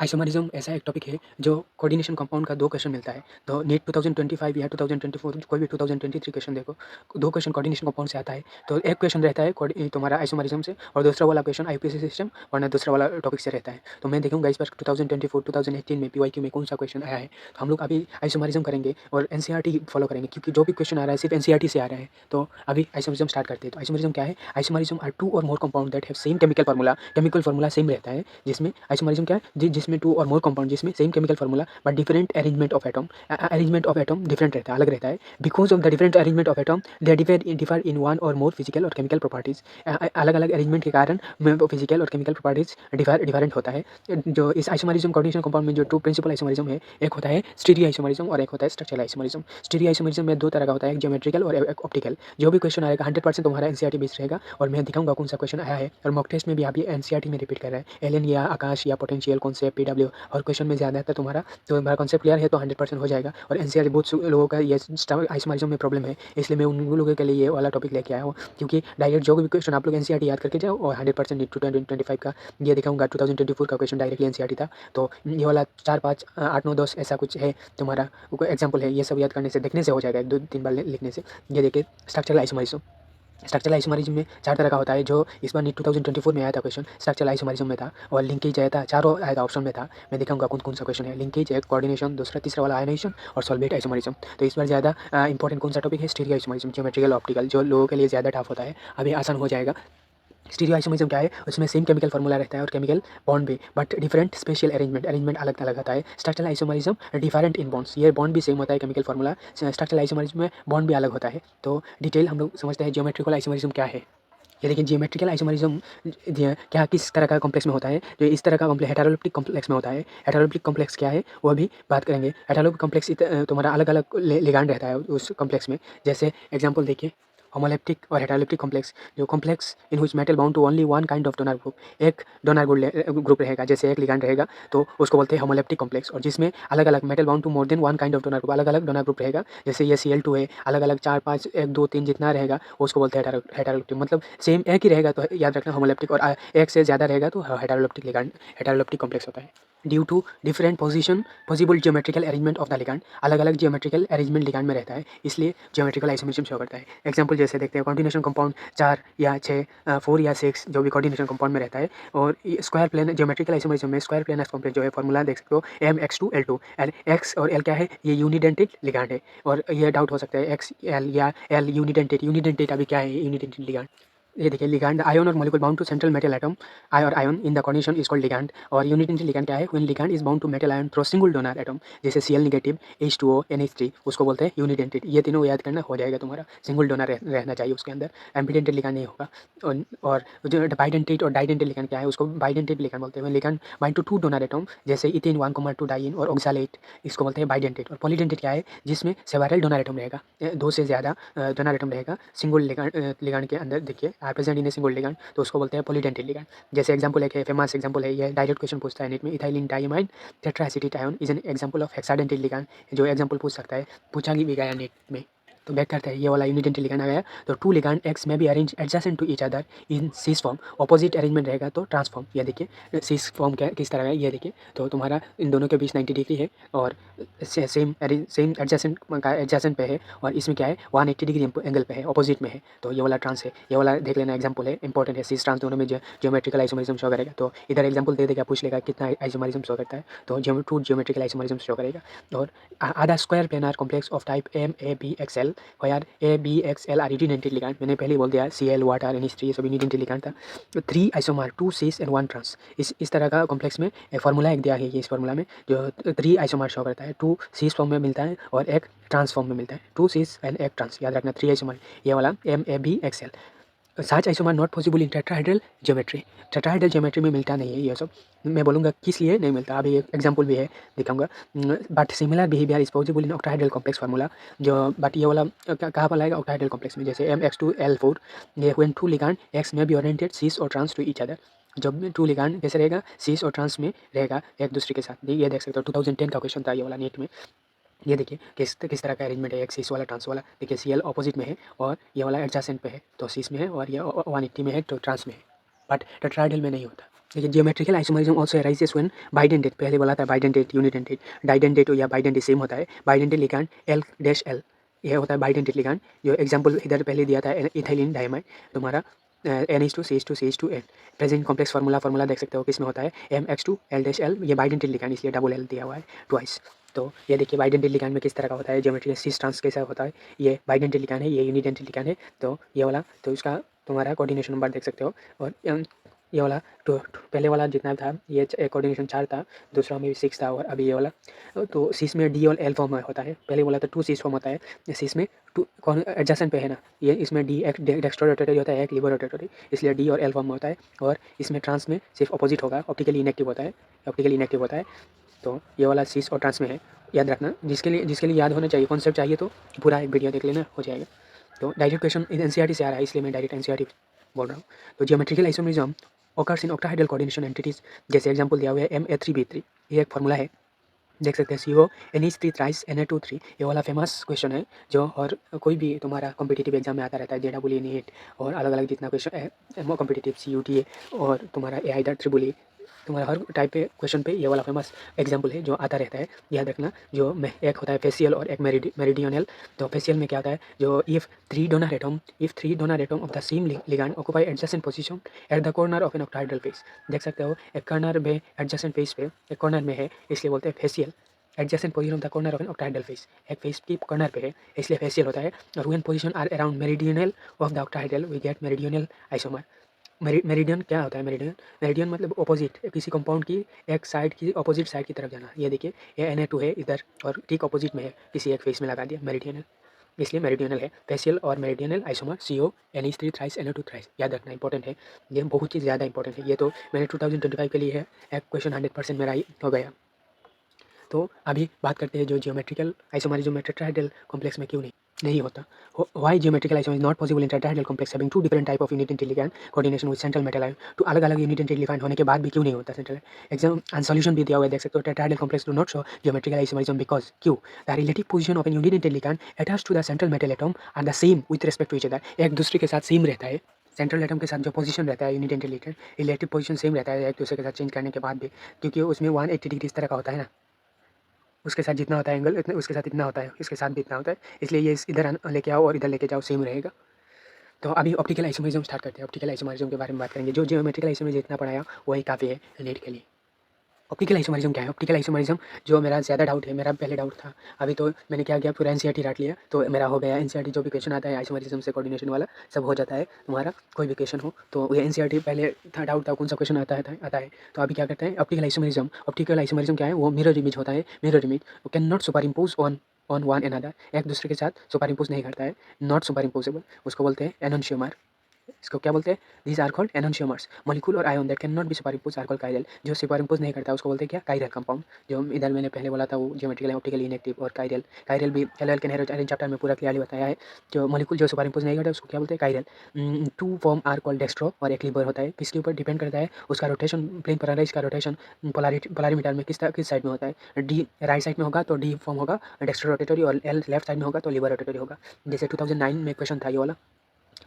Isomerism ऐसा एक topic है जो कोऑर्डिनेशन कंपाउंड का 2 क्वेश्चन मिलता है। तो नीट 2025 या 2024 कोई भी 2023 क्वेश्चन देखो, 2 क्वेश्चन कोऑर्डिनेशन कंपाउंड से आता है। तो एक क्वेश्चन रहता है तुम्हारा आइसोमरिज्म से और दूसरा वाला क्वेश्चन आईपीसी सिस्टम वरना दूसरा वाला टॉपिक से रहता है। तो मैं देखूँगा इस बार 2024 2018 में पीवाईक्यू में कौन-सा क्वेश्चन आया है। तो हम लोग अभी आइसोमरिज्म करेंगे और एनसीईआरटी फॉलो करेंगे क्योंकि जो भी क्वेश्चन आ रहा है सिर्फ एनसीईआरटी से आ रहा है। तो अभी आइसोमरिज्म स्टार्ट करते हैं। तो आइसोमरिज्म क्या है? Isomerism are 2 or more compound that have same chemical formula same रहता है। जिसमें आइसोमरिज्म क्या है? जिसमें 2 और मोर कंपाउंड जिसमें same chemical formula but different arrangement of atom different रहता है, अलग रहता है। Because of the different arrangement of atom they differ in one or more physical और केमिकल प्रॉपर्टीज। अलग अलग अरेंजमेंट के कारण फिजिकल और केमिकल प्रॉपर्टीज डिफरेंट होता है। जो इस आइसोमरिज्म कोऑर्डिनेशन कंपाउंड में जो 2 प्रिंसिपल आइसोमरिज्म है, एक होता है स्टीरियो आइसोमरिज्म और एक होता है स्ट्रक्चरल आइसोमरिज्म। स्टीरियो आइसोमरिज्म में 2 तरह का होता है, एक ज्योमेट्रिकल और एक ऑप्टिकल। जो भी क्वेश्चन आएगा 100% तुम्हारा एनसीईआरटी बेस्ड रहेगा और मैं दिखाऊंगा कौन सा क्वेश्चन आया है। और मॉक टेस्ट में भी आप ये एनसीईआरटी में रिपीट कर रहे हैं, एलएन या आकाश या पोटेंशियल कॉन्सेप्ट पीडब्ल्यू और क्वेश्चन में ज़्यादातर तुम्हारा तो हमारा कॉन्सेप्ट क्लियर है तो 100% हो जाएगा। और एनसीईआरटी बहुत लोगों का ये आइसोमरिज्म में प्रॉब्लम है, इसलिए मैं उन लोगों के लिए ये वाला टॉपिक लेके आया हूँ। क्योंकि डायरेक्ट जो भी क्वेश्चन आप लोग एनसीईआरटी याद करके जाओ और 100% नीट 2025 का ये दिखाऊंगा। 2024 का क्वेश्चन डायरेक्टली एनसीईआरटी था। तो ये वाला 4 5 8 9 10 ऐसा कुछ है तुम्हारा एग्जाम्पल है। ये सब याद करने से देखने से हो जाएगा, 1 2 3 बार लिखने से। ये देखिए स्ट्रक्चरल आइसोमरिज्म। स्ट्रक्चरल आइसोमरिज्म में 4 तरह का होता है, जो इस बार नीट 2024 में आया था क्वेश्चन स्ट्रक्चरल आइसोमरिज्म में था। और लिंकेज आया था, चारों आया था, ऑप्शन में था। मैं दिखाऊंगा कौन कौन सा क्वेश्चन है। लिंकेज, एक कोऑर्डिनेशन, दूसरा तीसरा वाला आयनाइजेशन और सॉल्वेट आइसोमरिज्म। तो इस बार ज़्यादा इंपॉर्टेंट कौन सा टॉपिक है? स्टीरियो आइसोमरिज्म, ज्योमेट्रिकल ऑप्टिकल, जो लोगों के लिए ज़्यादा टफ होता है। अभी आसान हो जाएगा। स्टीरियो आइसोमरिज्म क्या है? उसमें सेम केमिकल फार्मूला रहता है और केमिकल बॉन्ड भी, बट डिफरेंट स्पेशल अरेंजमेंट अलग अलग होता है। Structural isomerism different in bonds, ये बॉन्ड भी सेम होता है केमिकल फार्मूला। स्ट्रक्चरल आइसोमरिज्म में बॉन्ड भी अलग होता है। तो डिटेल हम लोग समझते हैं ज्योमेट्रिकल आइसोमरिज्म क्या है। ये देखिए जियोमेट्रिकल आइसोमरिज्म क्या किस तरह का कॉम्प्लेक्स में होता है? जो इस तरह का कॉम्प्लेक्स हेटेरोलिप्टिक कॉम्प्लेक्स में होता है। हेटेरोलिप्टिक कॉम्प्लेक्स क्या है वो भी बात करेंगे। हेटेरोलिप्टिक कॉम्प्लेक्स तुम्हारा अलग अलग लिगांड रहता है उस कॉम्प्लेक्स में। जैसे एग्जांपल देखिए, होमोलेप्टिक और हेटेरोलिप्टिक कॉम्प्लेक्स, जो complex in which metal bound to only one kind of donor group, एक डोनर ग्रुप रहेगा, जैसे एक लिगांड रहेगा तो उसको बोलते हैं होमोलेप्टिक कॉम्प्लेक्स। और जिसमें अलग अलग metal bound to more than one kind of donor group, अलग अलग डोनर ग्रुप रहेगा, जैसे ये Cl2 है, अलग अलग 4 5 1 2 3 जितना रहेगा उसको बोलते हैं हेटेरोलिप्टिक। मतलब सेम एक ही रहेगा तो याद रखना होमोलेप्टिक, और एक से ज़्यादा रहेगा तो हेटेरोलिप्टिक लिगांड, हेटेरोलिप्टिक कॉम्प्लेक्स होता है। Due to different position possible geometrical arrangement of the ligand, अलग अलग ज्योमेट्रिकल अरेंजमेंट लिगांड में रहता है, इसलिए ज्योमेट्रिकल आइसोमरिज्म शो करता है। एग्जांपल जैसे देखते हैं, कोऑर्डिनेशन कंपाउंड 4 या 6 4 या 6 जो भी कोऑर्डिनेशन कंपाउंड में रहता है। और स्क्वायर प्लेन ज्योमेट्रिकल आइसोमरिज्म में स्क्वायर प्लेनस कॉम्प्लेक्स जो है फॉर्मूला देख सकते हो, MX2L2। एल एक्स और एल क्या है? ये यूनिडेंटेड लिगांड है। और ये डाउट हो सकता है एक्स एल या एल यूनिडेंटेड अभी क्या है यूनिडेंटेड लिगांड? ये देखिए ligand ion or molecule bound to central metal atom आई or ion in the coordination is called ligand. और यूनिडेंटेड लिगैंड क्या है? When ligand is bound to metal ion through single donor atom, जैसे Cl negative H2O NH3, उसको बोलते हैं unidentate. ये तीनों याद करना हो जाएगा तुम्हारा, सिंगल डोनर रहना चाहिए उसके अंदर, एम्फिडेंटेड लिगैंड नहीं होगा। और जो बाइडेंटेड और डाइडेंटेड लिगैंड क्या है? उसको बाइडेंटेड लिगैंड बोलते हैं। Ligand bind to 2 donor atom, जैसे इथेन 1,2 डाइन और ऑक्सैलेट, इसको बोलते हैं बाइडेंटेड। और पॉलीडेंटेड क्या है? जिसमें सेवरल डोनर एटम रहेगा, 2 से ज़्यादा डोनर एटम रहेगा सिंगल लिगैंड के अंदर। देखिए are present in a single ligand, तो उसको बोलते हैं पॉलीडेंटेड लिगैंड। जैसे एग्जांपल एक है, फेमस एग्जांपल है, ये डायरेक्ट क्वेश्चन पूछता है नेट में, ethylene diamine tetraacetate ion is an example of hexadentate ligand. जो एग्जांपल पूछ सकता है, पूछा भी गया नेट में। तो बैक करते हैं, ये वाला यूनिडेंटेड लिगैंड आ गया। तो 2 लिगैंड एक्स में भी arrange adjacent to each other in cis form, opposite arrangement रहेगा तो ट्रांसफॉर्म। ये देखिए सिस फॉर्म क्या किस तरह है, ये देखिए। तो तुम्हारा इन दोनों के बीच 90 डिग्री है और सेम एडजेसेंट का एडजेसेंट पे है, और इसमें क्या है 180 डिग्री एंगल पे है, ऑपोजिट में है। तो ये वाला ट्रांस है, ये वाला देख लेना एग्जांपल है, इंपॉर्टेंट है। सिस ट्रांस दोनों में ज्योमेट्रिकल आइसोमरिज्म शो करेगा। तो इधर एग्जांपल दे देगा, पूछ लेगा कितना आइसोमरिज्म शो करता है, तो ट्रू ज्योमेट्रिकल आइसोमरिज्म शो करेगा। और आधा square planar complex of type MABXL, where ABXL are unidentate ligand, मैंने पहले ही बोल दिया, Cl वाटर NH3 ये सब यूनिडेंटेड लिगैंड था। 3 आइसोमर 2 सिस एंड 1 ट्रांस, इस तरह का कॉम्प्लेक्स में फार्मूला एक दिया है। ये इस फार्मूला में जो 3 आइसोमर शो करता है, 2 सिस फॉर्म में मिलता है और एक ट्रांस फॉर्म में मिलता है, 2 सिस एंड एक ट्रांस, याद रखना 3 आइसोमर, ये वाला MABXL। Such isomer not possible in tetrahedral geometry, tetrahedral geometry में मिलता नहीं है ये सब। मैं बोलूँगा किस लिए नहीं मिलता, अभी एक एग्जांपल भी है दिखाऊंगा। But similar behaviour is possible in octahedral complex formula. जो बट ये वाला कहाँ पर आएगा? ऑक्टाहेड्रल कॉम्प्लेक्स में, जैसे MX2L4, ये व्हेन 2 लिगैंड एक्स में बी ओरिएंटेड सिस और ट्रांस टू ईच अदर। जब 2 लिगैंड कैसे रहेगा? सिस और ट्रांस में रहेगा एक दूसरे के साथ। ये देख सकते हो 2010 का क्वेश्चन था ये वाला नीट में। ये देखिए किस तरह का अरेंजमेंट है, एक सिस वाला ट्रांस वाला। देखिए Cl ऑपोजिट में है और ये वाला एडजेसेंट पे है, तो सिस में है, और ये 180 में है तो ट्रांस में है, बट टेट्राहेड्रल में नहीं होता। देखिए geometrical isomerism also arises when bidentate, पहले बोला था बाइडेंटेट, यूनिडेंटेट, डाइडेंटेट या बाइडेंटेट सेम होता है। Bidentate ligand L dash L, यह होता है बाइडेंटेट लिगैंड। जो एग्जांपल इधर पहले दिया था इथाइलिन डाइमाइड, तुम्हारा NH2CH2CH2N। प्रेजेंट कॉम्प्लेक्स फार्मूला देख सकते हो किसमें होता है, MX2L-L, ये बाइडेंटेट लिगैंड इसलिए डबल एल दिया हुआ है ट्वाइस। तो ये देखिए बाइडेंटेट लिगैंड में किस तरह का होता है, ज्योमेट्रिकल सिस ट्रांस कैसा होता है, ये बाइडेंटेट लिगैंड है, ये यूनिडेंटेट लिगैंड है। तो ये वाला, तो इसका तुम्हारा कोऑर्डिनेशन नंबर देख सकते हो। और ये वाला पहले वाला जितना था ये कोऑर्डिनेशन 4 था, दूसरा में भी 6 था, और अभी ये वाला तो सीस में डी और एल फॉर्म में होता है। पहले बोला तो 2 सीस फॉर्म होता है, सीस में 2 कौन एडजेसेंट पे है ना, ये इसमें डी एक डेक्स्ट्रो रोटेटरी होता है, एक लिबर रोटेटरी, इसलिए डी और एल फॉर्म में होता है। और इसमें ट्रांस में सिर्फ अपोजिट होगा, ऑप्टिकली इनेक्टिव होता है, ऑप्टिकली इनेक्टिव होता है। तो ये वाला सीस और ट्रांस में है, याद रखना। जिसके लिए याद होना चाहिए, कॉन्सेप्ट चाहिए तो पूरा एक वीडियो देख लेना, हो जाएगा। तो डायरेक्ट क्वेश्चन एनसीईआरटी से आ रहा है, इसलिए मैं डायरेक्ट एनसीईआरटी बोल रहा हूँ। तो geometrical isomerism occurs in octahedral coordination entities, जैसे एग्जांपल दिया हुआ है Ma3B3, ये एक फार्मूला है, देख सकते हैं CO NH3 थ्राइस Na2 3, ये वाला फेमस क्वेश्चन है जो और कोई भी तुम्हारा कॉम्पिटिटिव एग्जाम में आता रहता है, JEE नीट और अलग अलग जितना क्वेश्चन है कॉम्पिटिटिव CUTA और तुम्हारा AI-EE, तुम्हारा हर टाइप पे क्वेश्चन पे ये वाला फेमस एग्जांपल है जो आता रहता है, याद रखना। जो एक होता है फेसियल और एक मेरिडियनल। तो फेसियल में क्या होता है, जो if three donor atom of the same ligand occupy adjacent position at the corner of an octahedral face, देख सकते हो एक कॉर्नर में एडजेसेंट फेस पे, एक कॉर्नर में है इसलिए बोलते हैं facial. Adjacent position of the corner of an octahedral face, एक फेस की कॉर्नर पे है इसलिए फेसियल होता है। और when position are around meridional of the octahedral we get meridional isomer. Meridian क्या होता है, मेरिडियन मतलब ऑपोजिट, किसी कंपाउंड की एक साइड की ऑपोजिट साइड की तरफ जाना। ये देखिए ये Na2 है इधर और ठीक ऑपोजिट में है, किसी एक फेस में लगा दिया मेरिडियनल, इसलिए मेरिडियनल है। फेसियल और meridional isomer CO NH3 thrice Na2 thrice, याद रखना इंपॉर्टेंट है, ये बहुत ही ज़्यादा इंपॉर्टेंट है। ये तो मैंने 2025 के लिए है, एक क्वेश्चन 100% मेरा ही हो गया। तो अभी बात करते हैं जो जियोमेट्रिकल आइसोमरिज्म में टेट्राहेड्रल कॉम्प्लेक्स में क्यों नहीं होता। Why geometrical isomer is not possible in tetrahedral complex having 2 different type of unit ligand coordination with central metal ion. तो अलग अलग यूनिट डिफाइन होने के बाद भी क्यों नहीं होता सेंट्रल एग्जाम सॉल्यूशन भी दिया हुआ है, देख सकते हो। Tetrahedral complex do not show geometrical isomerism because क्यों the relative position of an unit ligand attached to the central metal atom are the same with respect to each other, एक दूसरे के साथ सेम रहता है। सेंट्रल एटम के साथ जो पोजीशन रहता है unit intelligent, relative position same रहता है एक दूसरे के साथ चेंज करने के बाद भी, क्योंकि उसमें 180 डिग्री इस तरह का होता है ना, उसके साथ जितना होता है एंगल इतने उसके साथ इतना होता है, इसके साथ भी इतना होता है, इसलिए ये इधर लेके आओ और इधर लेके जाओ सेम रहेगा। तो अभी ऑप्टिकल आइसोमरिज्म स्टार्ट करते हैं। ऑप्टिकल आइसोमरिज्म के बारे में बात करेंगे, जो जियोमेट्रिकल आइसोमरिज्म जितना पढ़ाया वही काफ़ी है नीट के लिए। ऑप्टिकल आइसोमरिज्म क्या है, ऑप्टिकल आइसोमरिज्म जो मेरा ज़्यादा डाउट है, मेरा पहले डाउट था, अभी तो मैंने क्या किया पूरा एनसीईआरटी रट लिया तो मेरा हो गया। एनसीईआरटी जो भी क्वेश्चन आता है आइसोमरिज्म से कोऑर्डिनेशन वाला सब हो जाता है तुम्हारा, कोई भी क्वेश्चन हो तो ये एनसीईआरटी पहले था डाउट था कौन सा क्वेश्चन आता है। तो अभी क्या करते हैं ऑप्टिकल आइसोमरिज्म। ऑप्टिकल आइसोमरिज्म क्या है, वो मिरर इमेज होता है, mirror image can not super impose on one another, एक दूसरे के साथ सुपर इम्पोज नहीं करता है, नॉट सुपर इम्पोजेबल, उसको बोलते हैं एनोन्शियोमर। इसको क्या बोलते हैं, these are called enantiomers. Molecule और ion that can not be superimpose are called chiral, जो सुपरइम्पोज नहीं करता उसको बोलते हैं क्या, कायरल कंपाउंड। जो इधर मैंने पहले बोला था वो ज्योमेट्रिकल ऑप्टिकल इनेक्टिव और कायरल। कायरल भी एल के नेहरू चैप्टर में पूरा क्लियरली बताया है। जो मॉलिक्यूल जो सुपरइम्पोज नहीं करता उसको क्या बोलते हैं, chiral. 2 form are called dextro और एक्लिबर होता है, किसके ऊपर डिपेंड करता है, उसका रोटेशन प्लेन पोलराइज का रोटेशन पोलरिमीटर में किस साइड में होता है। डी राइट साइड में होगा तो डी फॉर्म होगा डेक्स्ट्रो रोटेटरी, और एल लेफ्ट साइड में होगा तो लिबर रोटेटरी होगा। जैसे 2009 में क्वेश्चन था ये वाला,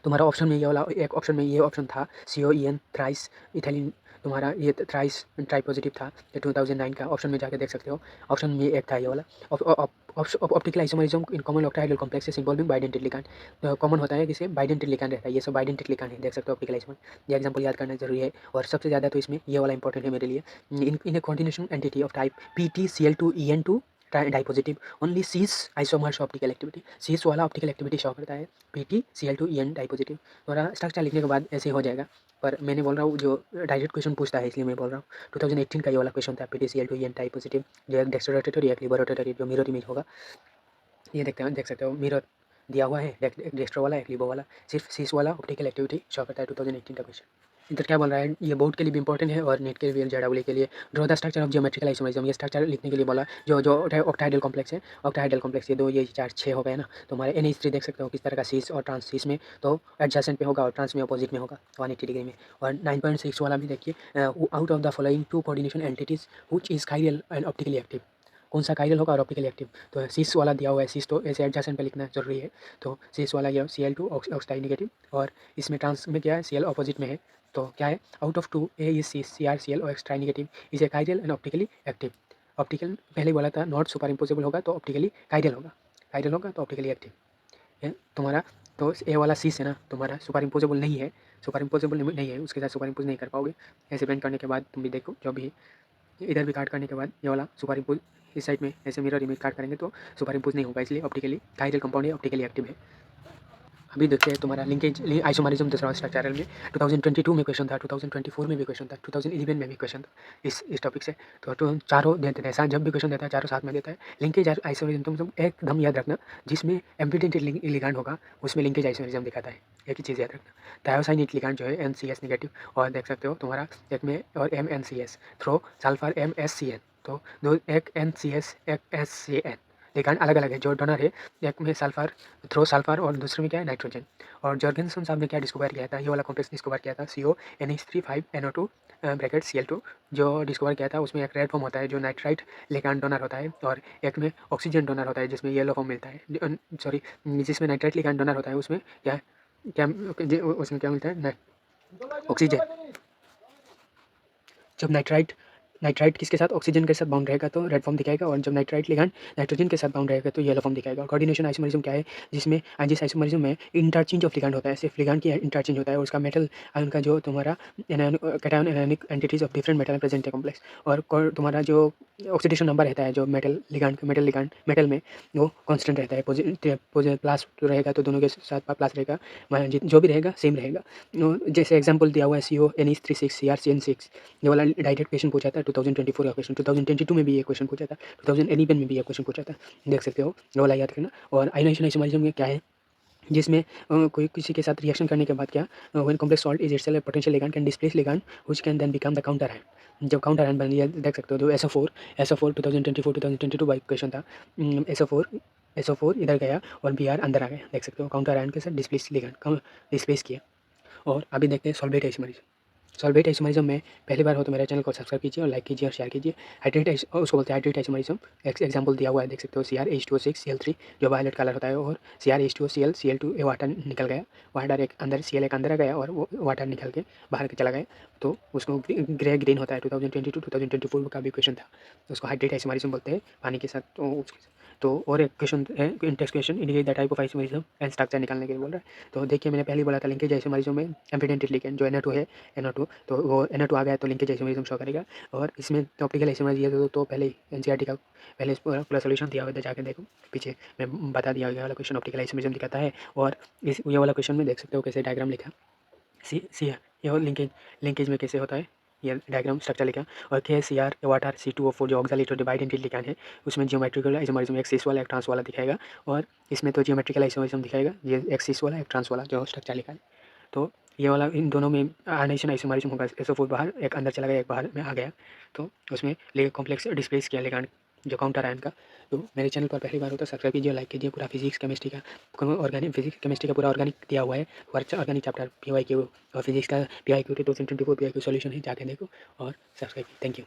तुम्हारा ऑप्शन में ये वाला एक ऑप्शन में ये ऑप्शन था CO EN थ्राइस इथाइलिन, तुम्हारा ये थ्राइस ट्राई पॉजिटिव था, ये 2009 का ऑप्शन में जाके देख सकते हो। ऑप्शन में एक था ये वाला optical isomerism in common octahedral complexes involving bidentate ligand. Common होता है किसे, बाइडेंटेट लिगैंड रहता है, ये सब बाइडेंटेट लिगैंड है, देख सकते हो ऑप्टिकल आइसोमर। ये एग्जांपल याद करना जरूरी है, और सबसे ज़्यादा तो इसमें ये वाला इंपॉर्टेंट है मेरे लिए। In a continuation entity of type PtCl2En2 dipositive only cis isomer show optical activity, cis वाला ऑप्टिकल एक्टिविटी शो करता है, PtCl2En डाइपोजिटिव। थोड़ा स्ट्रक्चर लिखने के बाद ऐसे हो जाएगा, पर मैंने बोल रहा हूँ जो डायरेक्ट क्वेश्चन पूछता है इसलिए मैं बोल रहा हूँ। 2018 का ये वाला क्वेश्चन था, PtCl2En डाइपोजिटिव, जो एक डेक्स्ट्रो रोटेटरी एक लिबर रोटेटरी जो मिरर इमेज होगा। ये देख सकते हो मिरर दिया हुआ है, एक डेक्स्ट्रो वाला एक लिबो वाला, सिर्फ सीस वाला ऑप्टिकल एक्टिविटी शो करता है। 2018 का क्वेश्चन इधर क्या बोल रहा है, ये बोर्ड के लिए भी इंपॉर्टेंट है और नेट के लिए JEE के लिए। Draw the structure of geometrical isomerism, ये स्ट्रक्चर लिखने के लिए बोला, जो ऑक्टाहेड्रल कॉम्प्लेक्स है, ऑक्टाहेड्रल कॉम्प्लेक्स ये 2 ये 4 6 हो गए ना। तो हमारे NH3 देख सकते हो किस तरह का सीस और ट्रांस, सीस में तो एडजेसेंट पे होगा और ट्रांस में अपोजिट में होगा 180 डिग्री में। और 9.6 वाला भी देखिए, out of the following 2 coordination entities which is chiral and optically active, कौन सा कायरल होगा और ऑप्टिकली एक्टिव। तो सीस वाला दिया हुआ है, सीस तो ऐसे एडजेसेंट पे लिखना जरूरी है। तो सीस वाला ये Cl2 ऑक्साइड नेगेटिव, और इसमें ट्रांस में क्या है, Cl ऑपोजिट में है, तो क्या है, out of two a is c c r c l और x tri negative is a काइडियल एंड ऑप्टिकली एक्टिव। ऑप्टिकल पहले बोला था नॉट सुपर इम्पोजेबल होगा तो ऑप्टिकली काइडियल होगा, काइडियल होगा तो ऑप्टिकली एक्टिव है तुम्हारा। तो ए वाला सी से ना तुम्हारा सुपर इम्पोजेबल नहीं है, सुपर इम्पोजेबल नहीं है, उसके साथ सुपर इम्पोज नहीं कर पाओगे। ऐसे ब्लेंड करने के बाद तुम भी देखो, जो भी इधर भी काट करने के बाद ये वाला सुपर इम्पोज इस साइड में ऐसे मिरर इमेज काट करेंगे तो सुपर इम्पोज नहीं होगा, इसलिए ऑप्टिकली काइडियल कंपाउंड है, ऑप्टिकली एक्टिव है। अभी देखते हैं तुम्हारा लिंकेज आइसोमरिज्म दूसरा स्ट्रक्चरल में 2022 में क्वेश्चन था, 2024 में भी क्वेश्चन था, 2011 में भी क्वेश्चन था इस टॉपिक से। तो चारों दे देते हैं साथ, जब भी क्वेश्चन देता है चारों साथ में देता है। लिंकेज आइसोमरिज्म तुम एकदम याद रखना, जिसमें एम्बिडेंट लिगैंड होगा उसमें लिंकेज आइसोमरिज्म दिखाता है, एक ही चीज़ याद रखना। थायोसाइनेट लिगैंड जो है NCS नेगेटिव, और देख सकते हो तुम्हारा एक में और MnCS थ्रो सल्फर MsCN, तो दो एक NCS एक SCN लिगैंड अलग अलग है। जो डोनर है एक में सल्फर थ्रो सल्फर और दूसरे में क्या है नाइट्रोजन। और जॉर्गेनसन साहब ने क्या डिस्कवर किया था, ये वाला कॉम्प्लेक्स डिस्कवर किया था CONH3 5NO2 ब्रैकेट Cl2, जो डिस्कवर किया था उसमें एक रेड फॉर्म होता है जो नाइट्राइट लिगैंड डोनर होता है, और एक में ऑक्सीजन डोनर होता है जिसमें येलो फॉर्म मिलता है, सॉरी जिसमें नाइट्राइट लिगैंड डोनर होता है उसमें क्या क्या उसमें क्या मिलता है ऑक्सीजन। जब नाइट्राइट नाइट्राइट किसके साथ ऑक्सीजन के साथ बाउंड रहेगा तो रेड फॉर्म दिखाएगा, और जब नाइट्राइट लिगैंड नाइट्रोजन के साथ बाउंड रहेगा तो येलो फॉर्म दिखाएगा। कोऑर्डिनेशन आइसोमरिज्म क्या है, जिसमें जिस आइसोमरिज्म में इंटरचेंज ऑफ लिगैंड होता है, सिर्फ लिगैंड की इंटरचेंज होता है, और उसका मेटल आयन का जो तुम्हारा cation anionic entities of different metal present है कॉम्प्लेक्स, और तुम्हारा जो ऑक्सीडेशन नंबर रहता है जो मेटल लिगैंड मेटल में वो कांस्टेंट रहता है। प्लस रहेगा तो दोनों के साथ प्लस रहेगा, जो भी रहेगा सेम रहेगा। जैसे एग्जांपल दिया हुआ है CONH36 CrCN6, ये वाला डायरेक्ट क्वेश्चन पूछा था 2024 का क्वेश्चन, 2022 में भी ये क्वेश्चन पूछा था, 2011 में भी ये क्वेश्चन पूछा था, देख सकते हो, ये वाला याद रखना। और आयनाइजेशन आइसोमरिज्म में क्या है, जिसमें कोई किसी के साथ रिएक्शन करने के बाद क्या, when complex salt is itself potential ligand can displace ligand which can then become the counter ion. जब काउंटर आयन बन गया देख सकते हो, जो SO4 2024-2022 बाई क्वेश्चन था, SO4 इधर गया और Br अंदर आ गया, देख सकते हो काउंटर आयन के साथ डिस्प्लेस लिगैंड डिस्प्लेस किया। और अभी देखते हैं सॉल्वेट आइसोमरिज्म। सॉल्वेट आइसोमरिज्म में पहली बार हो तो मेरे चैनल को सब्सक्राइब कीजिए और लाइक कीजिए और शेयर कीजिए। हाइड्रेट उसको बोलते हैं हाइड्रेट आइसोमरिज्म, एग्जाम्पल दिया हुआ है, देख सकते हो CrH2O6 Cl3 जो वायलेट कलर होता है, और CrH2OCl Cl2 ये वाटर निकल गया, वाटर एक अंदर Cl एक अंदर आ गया और वो वाटर निकल के बाहर के चला गया, तो उसको ग्रे ग्रीन होता है। 2022-2024 का भी क्वेश्चन था, उसको हाइड्रेट आइसोमरिज्म बोलते हैं पानी के साथ। तो और एक क्वेश्चन है Intex question, indicate the type of isomerism and structure निकालने के लिए बोल रहा है। तो देखिए मैंने पहले बोला था लिंकेज आइसोमरिज्म में एम्फिडेंटेड लिगैंड जो Na2 है, NO2, तो वो Na2 आ गया तो लिंकेज आइसोमरिज्म शो करेगा। और इसमें ऑप्टिकल आइसोमरिज्म तो पहले NCERT का पहले पूरा सोल्यूशन दिया हुआ था, जाके देखो पीछे मैं बता दिया गया वाला क्वेश्चन ऑप्टिकल आइसोमरिज्म दिखाता है। और इस ये वाला क्वेश्चन में देख सकते हो कैसे डायग्राम लिखा, सी ये लिंकेज में कैसे होता है, ये डायग्राम स्ट्रक्चर लिखा। और KCr वाटर C2O4 जो ऑक्साइड बाइडेंटेड लिगैंड है, उसमें जियोमेट्रिकल आइसोमरिज्म एक सिस वाला एक ट्रांस वाला दिखाएगा, और इसमें तो जियोमेट्रिकल आइसोमरिज्म दिखाएगा, ये एक सिस वाला एक ट्रांस वाला जो स्ट्रक्चर लिखा है। तो ये वाला इन दोनों में आयनाइजेशन आइसोमरिज्म होगा, SO4 बाहर एक अंदर चला गया एक बाहर में आ गया, तो उसमें ले कॉम्प्लेक्स डिस्प्लेस किया लिगैंड जो काउंटर आयन का। तो मेरे चैनल पर पहली बार हो तो सब्सक्राइब कीजिए, लाइक कीजिए। पूरा फिजिक्स केमिस्ट्री का ऑर्गेनिक फिजिक्स केमिस्ट्री का पूरा ऑर्गेनिक दिया हुआ है, ऑर्गेनिक चैप्टर PYQ और फिजिक्स का PYQ 2024 PYQ सॉल्यूशन है, जाके देखो और सब्सक्राइब। Thank you.